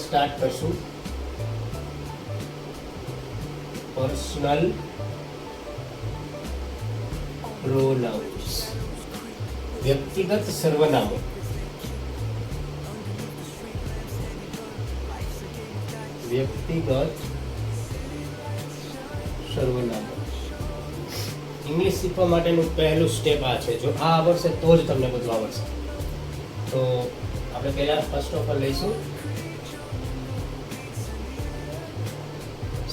Start કરશું personal pronounce, વ્યક્તિગત સર્વનામો. વ્યક્તિગત સર્વનામો ઇંગ્લિશ શીખવા માટેનું પહેલું સ્ટેપ આ છે. જો આ આવડશે તો જ તમને બધું આવડશે. તો આપણે પહેલા ફર્સ્ટ ઓફ ઓલ લઈશું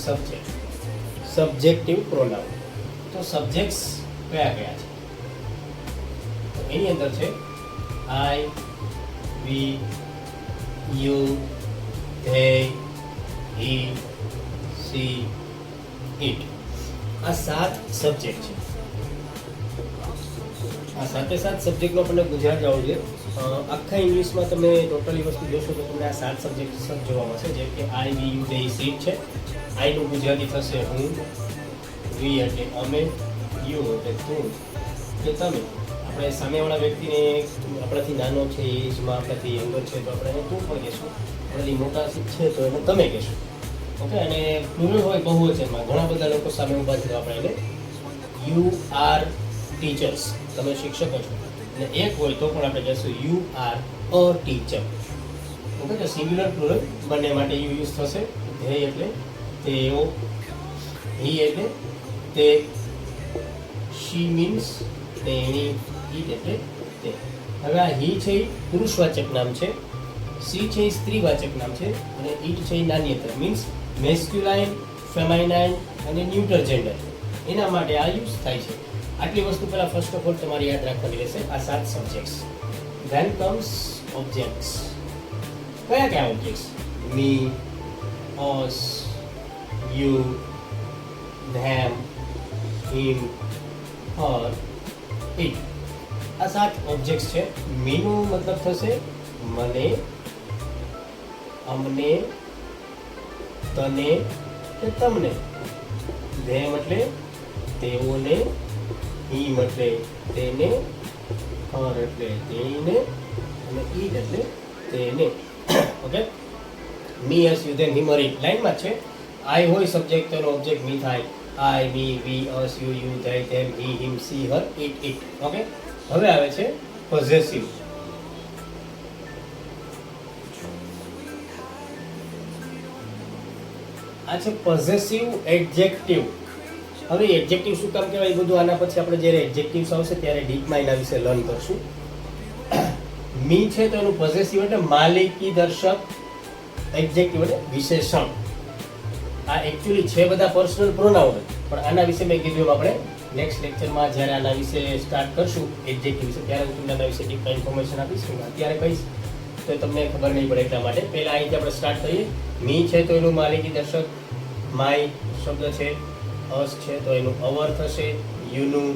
સબ્જેક્ટ, સબ્જેક્ટિવ પ્રોનાઉન. તો સબ્જેક્ટ્સ કયા કયા છે? તો એની અંદર છે I, we, you, they, he, she, it. આ 7 સબ્જેક્ટ છે. આ સાથે 7 સબ્જેક્ટનો આપણને ગુજરાત આવડવું જોઈએ. આખા ઇંગ્લિશમાં તમે ટોટલી વસ્તુ જોશો તો તમને આ 7 સબ્જેક્ટ જોવા મળશે. જેમ કે આઈ, we, you, they, C, it છે. આઈનું ગુજરાતી થશે હું, વી એટલે અમે, યુ એટલે તું કે તમે. આપણે સામેવાળા વ્યક્તિને આપણાથી નાનો છે, એજમાં આપણાથી યંગર છે તો આપણે એને તું પણ કહેશું. આપણાથી મોટા છે તો એને તમે કહેશું. ઓકે. અને પ્લુરલ હોય બહુવચનમાં, ઘણા બધા લોકો સામે ઊભા છે તો આપણે એને યુ આર ટીચર્સ, તમે શિક્ષકો છો. અને એક હોય તો પણ આપણે કહેશું you are a teacher. Okay. તો સિંગ્યુલર પ્લુરલ બંને માટે યુ યુઝ થશે. ધે એટલે તેઓ, હી એટલે તે, શી મીન્સ તેણી, ઈટ એટલે તે. હવે આ હી છે એ પુરુષવાચક નામ છે, સી છે એ સ્ત્રીવાચક નામ છે, અને ઈટ છે એ નાન્યતર મીન્સ મેસ્ક્યુલાઇન, ફેમાઇનાઇન અને ન્યુટર જેન્ડર. એના માટે આ યુઝ થાય છે. આટલી વસ્તુ પહેલાં ફર્સ્ટ ઓફ ઓલ તમારે યાદ રાખવાની રહેશે. આ 7 સબ્જેક્ટ્સ. Than comes objects. કયા કયા objects? Me, us, you, them, him, Har, it. આ 7 ઓબ્જેક્ટ્સ છે. મીનું મતલબ થશે મને, અમને, તને કે તમને. ધેમ એટલે તેઓને, હિમ એટલે તેને, હર એટલે તેણીને, અને ઈટ એટલે તેને. Okay. Me, us, you, them, him, Har, it લાઈનમાં છે. આઈ હોય સબ્જેક્ટ તો એનો ઓબ્જેક્ટ મી થાય. I, me, we, us, you, they, them, he, him, she, her, it, it. Okay. હવે આવે છે પોઝેસિવ. આ છે પોઝેસિવ એડજેક્ટિવ. હવે એડજેક્ટિવ શું કામ કહેવાય એ બધું આના પછી આપણે જ્યારે એડજેક્ટિવ્સ આવશે ત્યારે ડીપમાં એના વિશે લર્ન કરશું. મી છે તો એનું પોઝેસિવ એટલે માલિકી દર્શક, એડજેક્ટિવ એટલે વિશેષણ. આ એકચ્યુઅલી છે બધા પર્સનલ પ્રોનાઉન, પણ આના વિશે મેં કીધું આપણે નેક્સ્ટ લેક્ચરમાં જ્યારે આના વિશે સ્ટાર્ટ કરશું એડજેક્ટિવ વિશે ત્યારે હું તમને આના વિશે ડીપમાં ઇન્ફોર્મેશન આપીશ. અત્યારે કહીશ તો તમને ખબર નહીં પડે. એટલા માટે પહેલાં અહીંથી આપણે સ્ટાર્ટ કરીએ. મી છે તો એનું માલિકી દર્શક માય શબ્દ છે. અસ છે તો એનું અવર થશે. યુનું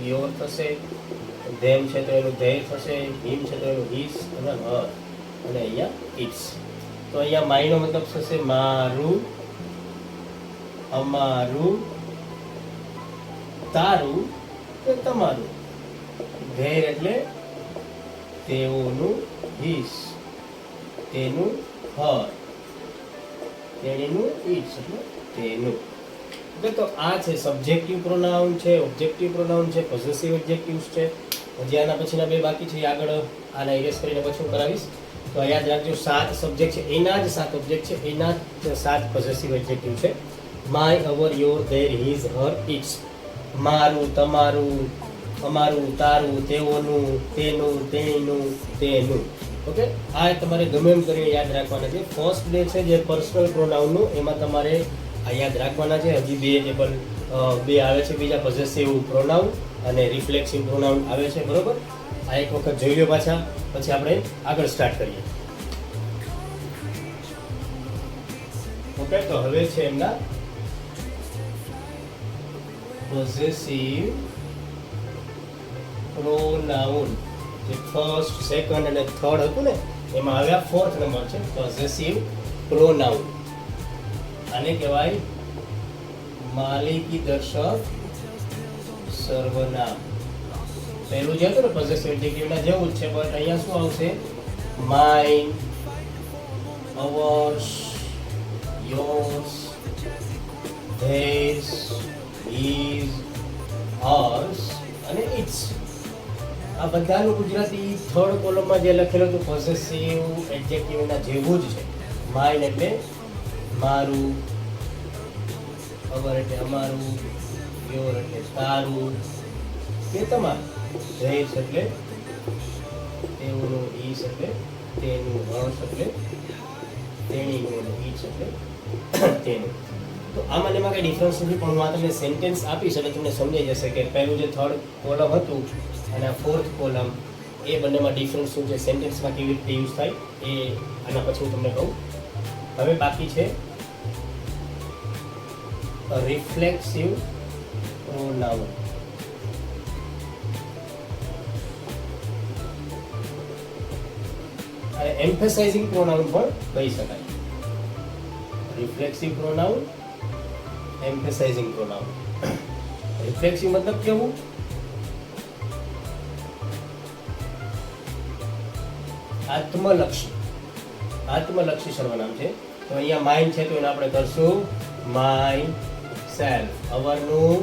યોર થશે. ધેમ છે તો એનું ધેર થશે. હિમ છે તો એનું હિસ અને હર, અને અહીંયા ઇટ્સ. તો અહીંયા માયનો મતલબ થશે મારું, અમારું, તારું કે તમારું. ધેર એટલે તેઓનું, હિસ તેનું, હર તેણીનું, ઇટ્સ એટલે તેનું. તો આ છે સબ્જેક્ટિવ પ્રોનાઉન છે, ઓબ્જેક્ટિવ પ્રોનાઉન છે, પોઝેસિવ એડજેક્ટિવ્સ છે. હજી આના પછીના 2 બાકી છે. આગળ આના ઇરેઝ કરીને પછી હું કરાવીશ. તો યાદ રાખજો 7 સબ્જેક્ટ છે, એના જ 7 ઓબ્જેક્ટ છે, એના જ 7 પોઝેસિવ એડજેક્ટિવ છે. My, our, your, their, his, her, its. મારું, તમારું, અમારું, તારું, તેઓનું, તેનું, તેણીનું, તેનું. ઓકે. આ તમારે ગમે એમ કરીને યાદ રાખવાના છે. ફર્સ્ટ ડે છે જે પર્સનલ પ્રોનાઉનનું, એમાં તમારે આ યાદ રાખવાના છે. હજી 2 ટેબલ 2 આવે છે બીજા, પોઝેસિવ પ્રોનાઉન અને રિફ્લેક્સિવ પ્રોનાઉન આવે છે. બરોબર. આ એક વખત જોઈ લો પાછા, પછી આપણે આગળ સ્ટાર્ટ કરીએ. ઓકે. તો હવે છે એમના પોઝેસિવ પ્રોનાઉન. જે ફર્સ્ટ, સેકન્ડ અને થર્ડ હતું ને, એમાં હવે આ 4th નંબર છે પોઝેસિવ પ્રોનાઉન. આને કહેવાય માલિકી દર્શક સર્વનામ. પહેલું જે હતું ને પોઝેસિવ એડજેક્ટિવના જેવું જ છે, બટ અહીંયા શું આવશે? Mine, hours, yours, theirs, his, hers અને ઇટ્સ. આ બધાનું ગુજરાતી થર્ડ કોલમમાં જે લખેલું હતું પોસેસિવ એડજેક્ટિવ એના જેવું જ છે. માઇન એટલે મારું, અવર એટલે અમારું, યોર એટલે તારું કે તમારું, ધેર્સ એટલે તેઓનું, ઈસ એટલે તેનું, હર્ષ એટલે તેણીનું અને ઇટ્સ એટલે તેનું. તો આમાં એમાં કંઈ ડિફરન્સ નથી, પણ હું આ તમને સેન્ટેન્સ આપીશ એટલે તમને સમજાઈ જશે કે પહેલું જે થર્ડ કોલમ હતું અને આ ફોર્થ કોલમ એ બંનેમાં ડિફરન્સ શું છે, સેન્ટેન્સમાં કેવી રીતે યુઝ થાય એ આના પછી હું તમને કહું. હવે બાકી છે રિફ્લેક્સિવ પ્રોનાઉન. અને એમ્ફેસાઇઝિંગ પ્રોનાઉન પણ કહી શકાય. રિફ્લેક્સિવ પ્રોનાઉન, એમ્ફેસાઇઝિંગ પ્રોનાઉન. રિફ્લેક્સિવ મતલબ કેવું? આત્મલક્ષી સર્વનામ છે. તો અહીંયા માઇન્ડ છે તો એને આપણે કરશું માય સેલ્ફ. અવરનું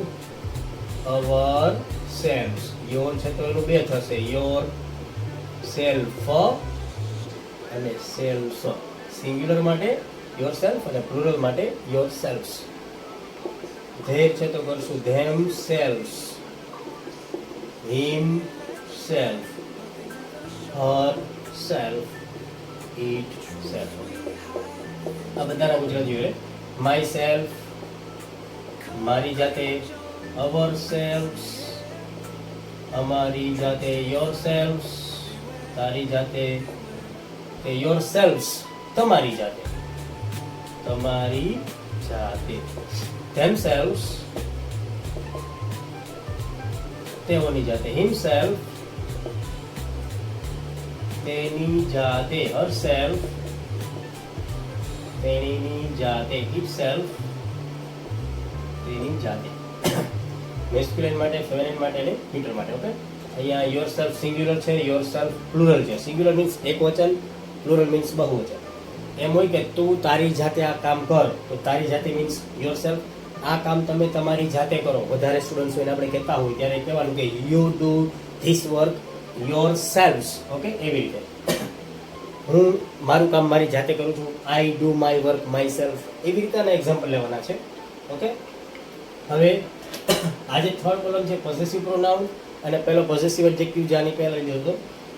અવર સેલ્ફ. યોર છે તો એનું બે થશે, યોર સેલ્ફ અને સેલ્ફ. સિંગ્યુલર માટે યોર સેલ્ફ અને પ્લુરલ માટે યોર સેલ્ફ્સ. ધેર છે તો કરશું themselves, himself, herself, itself. આ બધાના ગુજરાતી હોય. માય સેલ્ફ મારી જાતે, અવર સેલ્ફ્સ અમારી જાતે, યોર સેલ્ફ્સ તારી જાતે, યોર સેલ્ફ્સ તમારી જાતે, તમારી જાતે. themselves તેઓની જાતે, himself તેની જાતે, herself તેણીની જાતે, itself તેની જાતે. મેસ્ક્યુલિન માટે, ફેમિનિન માટે અને ન્યુટ્રલ માટે. ઓકે, અહીંયા યોર સેલ્ફ સિંગ્યુલર છે, યોર સેલ્ફ પ્લુરલ છે. સિંગ્યુલર મીન્સ એક વચન, પ્લુરલ મીન્સ બહુવચન. એમ હોય કે તું તારી જાતે આ કામ કર, તો તારી જાતે મીન્સ યોર સેલ્ફ. આ કામ તમે તમારી જાતે કરો. વધારે સ્ટુડન્ટ્સ હોય આપણે કહેતા હોય ત્યારે કહેવાનું કે you do this work your self. Okay, એવી રીતે હું મારું કામ મારી જાતે કરું છું, I do my work my self. એવી રીતના એક્ઝામ્પલ લેવાના છે. ઓકે, હવે આજે થર્ડ કોલમ છે પોઝેસિવ પ્રોનાઉન અને પેલો પોઝેસિવ એડજેક્ટિવ જે આની પહેલા લીધો હતો,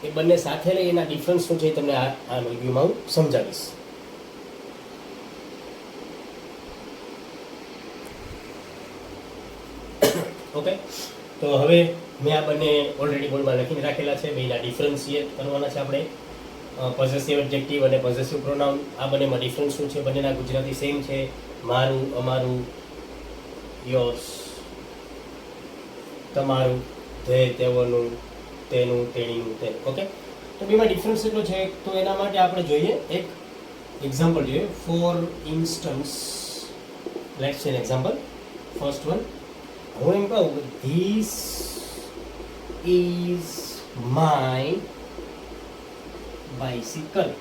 એ બંને સાથે લઈ એના ડિફરન્સ શું છે એ તમને આ રિવ્યુમાં હું સમજાવીશ. ઓકે, તો હવે મેં આ બંને ઓલરેડી બોર્ડમાં લખીને રાખેલા છે. બેના ડિફરન્શિએટ કરવાના છે આપણે. પોઝેસિવ એડજેક્ટિવ અને પોઝેસિવ પ્રોનાઉન, આ બંનેમાં ડિફરન્સ શું છે? બંનેના ગુજરાતી સેમ છે. મારું, અમારું, યોર્સ તમારું, તે તેઓનું, તેનું, તેણીનું, તેનું. ઓકે, તો બેમાં ડિફરન્સ એટલો છે. તો એના માટે આપણે જોઈએ એક એક્ઝામ્પલ જોઈએ. For instance, let's see an example. First one, હું એમ કહું this is my bicycle.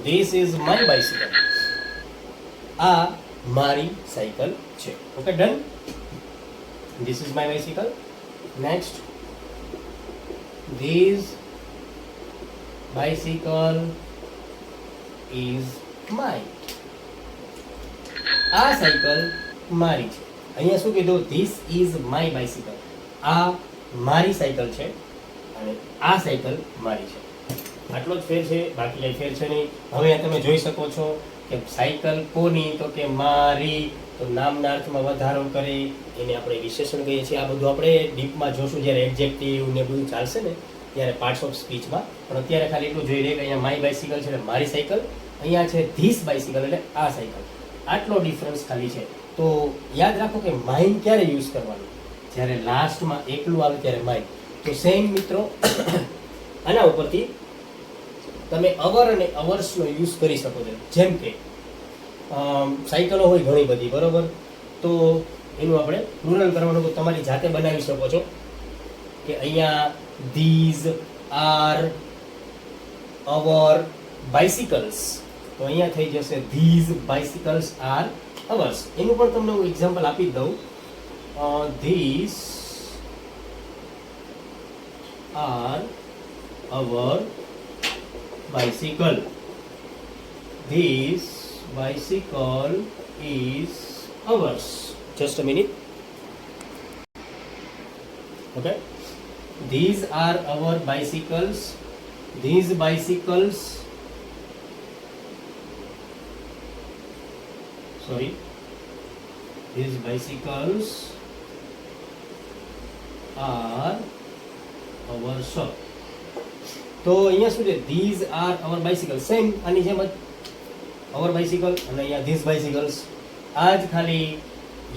This is my bicycle. આ મારી સાયકલ છે. Okay, done. This is my bicycle. Next, this bicycle is mine. આ સાયકલ મારી છે. અહીંયા શું કીધું? This is my bicycle. આ મારી સાયકલ છે અને આ સાયકલ મારી છે. આટલો જ ફેર છે, બાકી કંઈ ફેર છે નહીં. હવે તમે જોઈ શકો છો કે સાયકલ કોની, તો કે મારી. તો નામના અર્થમાં વધારો કરે એને આપણે વિશેષણ કહીએ છીએ. આ બધું આપણે ડીપમાં જોશું જ્યારે એડજેક્ટિવ ને બધું ચાલશે ને ત્યારે પાર્ટ્સ ઓફ સ્પીચમાં. પણ અત્યારે ખાલી એટલું જોઈ લે કે અહીંયા માય બાઇસિકલ છે એટલે મારી સાયકલ, અહીંયા છે ધીસ બાઇસિકલ એટલે આ સાયકલ. આટલો ડિફરન્સ ખાલી છે. તો યાદ રાખો કે માઇન ક્યારે યુઝ કરવાનું? જ્યારે લાસ્ટમાં એકલું આવે ત્યારે માઇન. તો સેમ મિત્રો આના ઉપરથી તમે અવર અને અવર્સનો યુઝ કરી શકો છો. જેમ કે સાયકલો હોય ઘણી બધી, બરોબર? તો એનું આપણે પ્લુરલ કરવાનું તમારી જાતે બનાવી શકો છો કે અહીંયા ધીઝ આર અવર બાઇસિકલ્સ, તો અહીંયા થઈ જશે ધીઝ બાઇસિકલ્સ આર અવર્સ. એનું પણ તમને હું એક્ઝામ્પલ આપી જ દઉં. This are our bicycle. This bicycle is ours. Just a minute. Okay. These are our bicycles. These bicycles. Sorry. These bicycles are ours. તો અહીંયા શું છે? These are our bicycles. Same આની જેમ જ અવર બાઇસિકલ અને અહીંયા ધીસ બાઇસિકલ્સ. આ જ ખાલી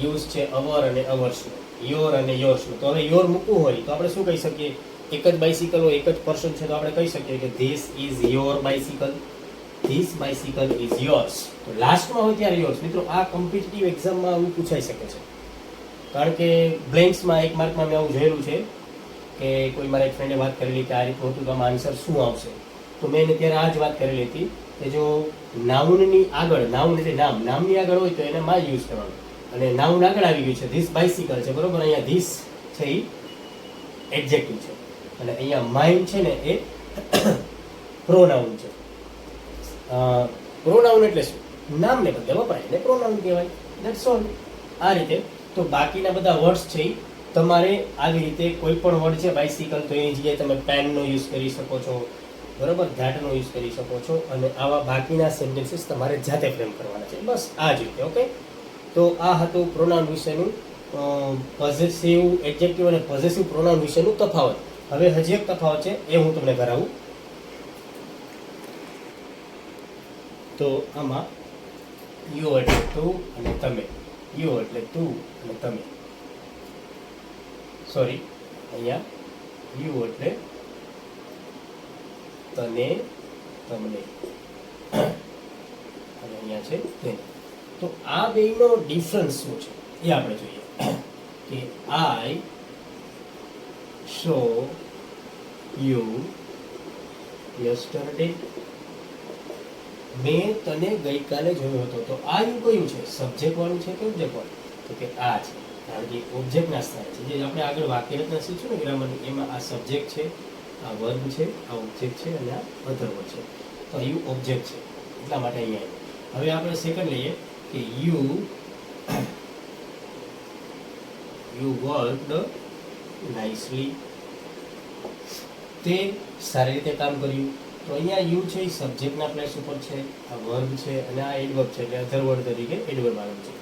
યુઝ છે અવર અને અવર્સનો, યોર અને યોર્સનો. તો હવે યોર મૂકવું હોય તો આપણે શું કહી શકીએ? એક જ બાઇસિકલ હોય, એક જ પર્સન છે, તો આપણે કહી શકીએ કે this is your bicycle, this bicycle is yours. તો લાસ્ટમાં હોય ત્યારે યોર્સ. મિત્રો આ કોમ્પિટિટિવ એક્ઝામમાં આવું પૂછાઈ શકે છે, કારણ કે બ્લેન્ક્સમાં એક માર્કમાં મેં આવું જોયેલું છે કે કોઈ મારા એક ફ્રેન્ડે વાત કરેલી કે આ રીતનું હતું, તો આમાં આન્સર શું આવશે? તો મેં એને ત્યારે આ જ વાત કરેલી હતી કે જો નાઉનની આગળ, નાઉન એટલે નામ, નામની આગળ હોય તો એને માં યુઝ કરવાનું. અને નાઉન આગળ આવી ગયું છે, ધીસ બાઇસિકલ છે, બરોબર. અહીંયા ધીસ છે એ એડજેક્ટિવ છે અને અહીંયા માઇન છે ને એ પ્રોનાઉન છે. પ્રોનાઉન એટલે શું? નામને બદલે વપરાય એટલે પ્રોનાઉન કહેવાય. That's all. આ રીતે તો બાકીના બધા વર્ડ્સ છે એ તમારે આવી રીતે કોઈ પણ વર્ડ છે બાઇસિકલ, તો એની જગ્યાએ તમે પેનનો યુઝ કરી શકો છો, બરોબર, ઘાટનો યુઝ કરી શકો છો. અને આવા બાકીના સેન્ટેન્સીસ તમારે જાતે ફ્રેમ કરવાના છે, બસ આ જ રીતે. ઓકે. તો આ હતું પ્રોનાઉન વિશેનું પોઝેસિવ એડજેક્ટિવ અને પોઝેસિવ પ્રોનાઉન વિશેનું તફાવત. હવે હજી એક તફાવત છે, એ હું તમને કરાવું. તો આમાં યુ એટલે તું અને તમે, યુ એટલે તું અને તમે, સોરી, અહીંયા યુ એટલે તને, તમને, અને અહીંયા છે તેને. તો આ બેનો ડિફરન્સ શું છે એ આપણે જોઈએ કે આઈ સો યુ યસ્ટરડે, મેં તને ગઈકાલે જોયો હતો. તો આ યુ કયું છે? સબ્જેક્ટ વાળું છે કે ઓબ્જેક્ટ વાળું? તો કે આ છે, કારણ કે ઓબ્જેક્ટના સ્થાને છે. જે આપણે આગળ વાક્ય રચના શીખ્યું ને ગ્રામરની, એમાં આ સબ્જેક્ટ છે, આ વર્બ છે, આ ઓબ્જેક્ટ છે અને આ અધર વર્ડ છે. તો યુ ઓબ્જેક્ટ છે, એટલા માટે અહીંયા આવ્યું. હવે આપણે સેકન્ડ લઈએ કે યુ વર્કડ નાઇસલી, તે સારી રીતે કામ કર્યું. તો અહીંયા યુ છે એ સબ્જેક્ટના પ્લેસ ઉપર છે, આ વર્બ છે અને આ એડવર્બ છે, એટલે અધર વર્ડ તરીકે એડવર્બ આવેલું છે.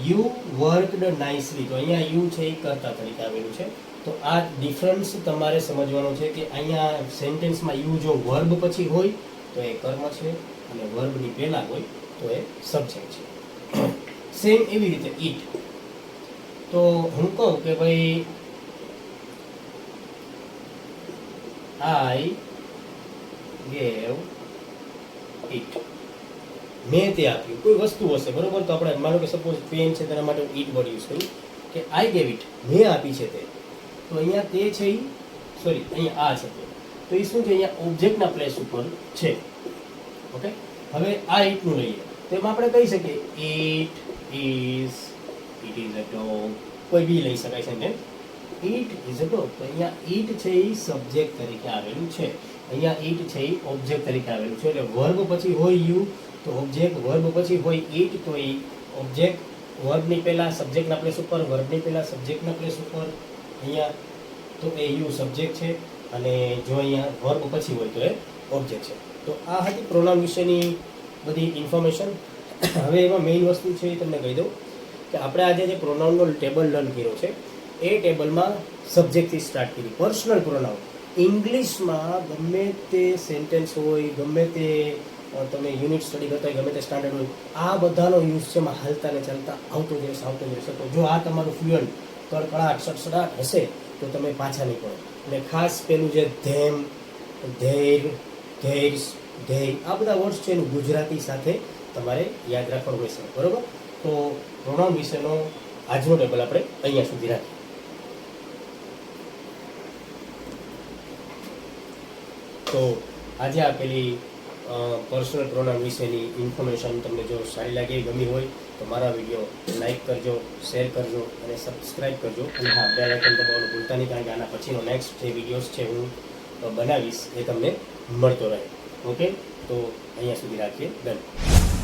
યુ વર્કડ નાઇસલી, તો અહીંયા યુ છે એ કર્તા તરીકે આવેલું છે. તો આ ડિફરન્સ તમારે સમજવાનો છે કે અહીંયા સેન્ટેન્સમાં યુ જો વર્બ પછી હોય તો એ કર્મ છે, અને વર્બની પહેલા હોય તો એ સબ્જેક્ટ છે. સેમ એવી રીતે ઈટ. તો હું કહું કે ભાઈ આઈ ગેવ ઈટ, મેં તે આપ્યું. કોઈ વસ્તુ હશે, બરોબર. તો આપણે માનો કે સપોઝ પેન છે, તેના માટે ઈટ વર્ડ યુઝ કર્યું કે આઈ ગેવ ઇટ, મેં આપી છે તે. તો અહીંયા તે છે એ, સોરી, અહીંયા આ છે તે. તો એ શું છે? અહીંયા ઓબ્જેક્ટના પ્લેસ ઉપર છે. ઓકે. હવે આ ઈટનું લઈએ તો એમાં આપણે કહી શકીએ it is, it is a dog, કોઈ બી લઈ શકાય છે ને. ઈટ ઇઝ અ ડોગ, તો અહીંયા ઈટ છે એ સબ્જેક્ટ તરીકે આવેલું છે, અહીંયા ઈટ છે એ ઓબ્જેક્ટ તરીકે આવેલું છે. એટલે વર્બ પછી હોય યુ તો ઓબ્જેક્ટ, વર્બ પછી હોય ઈટ તો એ ઓબ્જેક્ટ, વર્બની પહેલા સબ્જેક્ટના પ્લેસ ઉપર, વર્બની પહેલા સબ્જેક્ટના પ્લેસ ઉપર, અહીંયા તો એ યુ સબ્જેક્ટ છે, અને જો અહીંયા વર્બ પછી હોય તો એ ઓબ્જેક્ટ છે. તો આ હતી પ્રોનાઉન વિશેની બધી ઇન્ફોર્મેશન. હવે એમાં મેઇન વસ્તુ છે એ તમને કહી દઉં કે આપણે આજે જે પ્રોનાઉનનો ટેબલ લર્ન કર્યો છે એ ટેબલમાં સબ્જેક્ટથી સ્ટાર્ટ કરી. પર્સનલ પ્રોનાઉન ઇંગ્લિશમાં ગમે તે સેન્ટેન્સ હોય, ગમે તે તમે યુનિટ સ્ટડી કરતા હોય, ગમે તે સ્ટાન્ડર્ડ હોય, આ બધાનો યુઝ છે એમાં હાલતા ને ચાલતા આવતો જ રહેશે, આવતો જ રહેશે. તો જો આ તમારું ફ્લુઅન્ટ કડકડાટ સડસડાટ હશે તો તમે પાછા નહીં પડો. અને ખાસ પેલું જે ધેમ, ધૈર, ધૈર્ય, ધ્યેય, આ બધા વર્ડ્સ છે એનું ગુજરાતી સાથે તમારે યાદ રાખવાનું રહેશે, બરોબર. તો પ્રોનાઉન વિશેનો આજનો ટેબલ આપણે અહીંયા સુધી રાખીએ. તો આજે આપેલી પર્સનલ પ્રોનાઉન વિશેની ઇન્ફોર્મેશન તમને જો સારી લાગે ગમી હોય તો મારા વિડીયો લાઈક કરજો, શેર કરજો અને સબસ્ક્રાઈબ કરજો. અને હા, બેલ આઇકન દબાવવાનું ભૂલતા નહીં, કારણ કે આના પછીનો નેક્સ્ટ જે વિડીયોઝ છે હું બનાવીશ એ તમને મળતો રહે. ઓકે, તો અહીંયા સુધી રાખીએ. ડન.